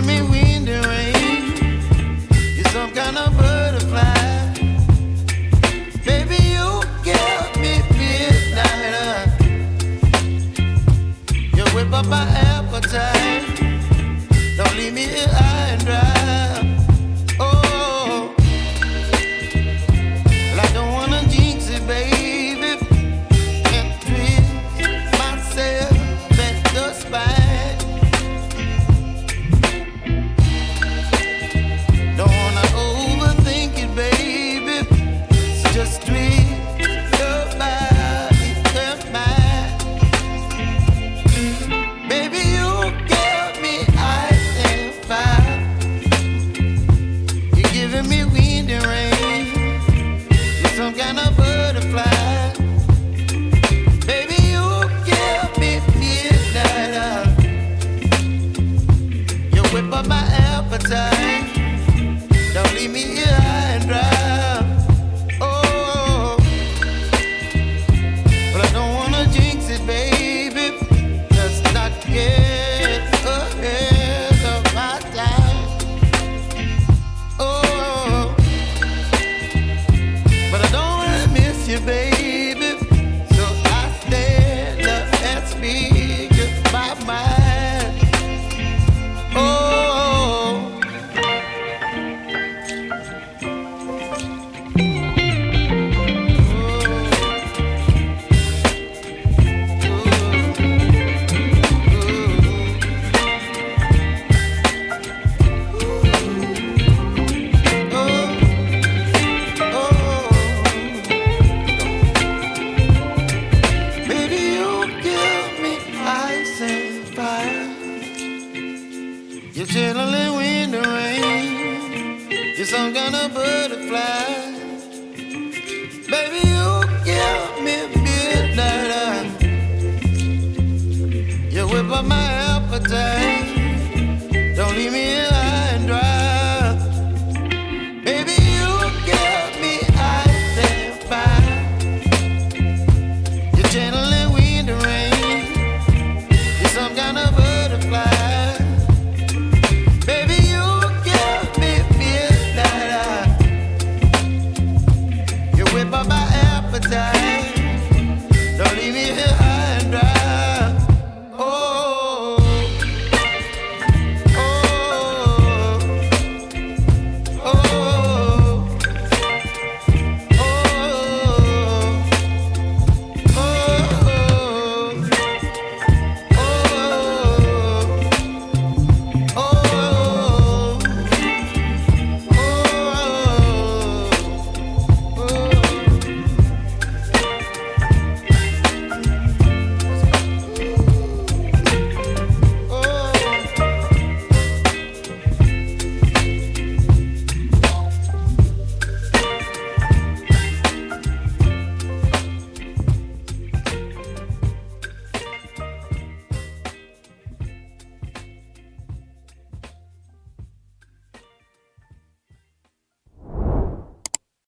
giving me wind and rain. You're some kind of butterfly. Baby, you give me midnight. You whip up my appetite. Don't leave me here high and dry. Oh, well, I don't wanna jinx it, baby, and twist myself at the spine. Don't wanna overthink it, baby. So just twist your body and mine. Baby, you give me ice and fire. You're giving me wind and rain. You're some kind of butterfly. Baby, you give me midnight. You whip up my appetite. Don't leave me here high and dry. Oh, but I don't wanna jinx it, baby. Let's not get ahead of my time. Oh, but I don't wanna miss you, baby. So I stand up and speak my mind. Oh. Baby, you give me ice and fire. You're chilling wind and rain. You're some kind of butterfly. Baby, you give me midnight. You whip up my appetite.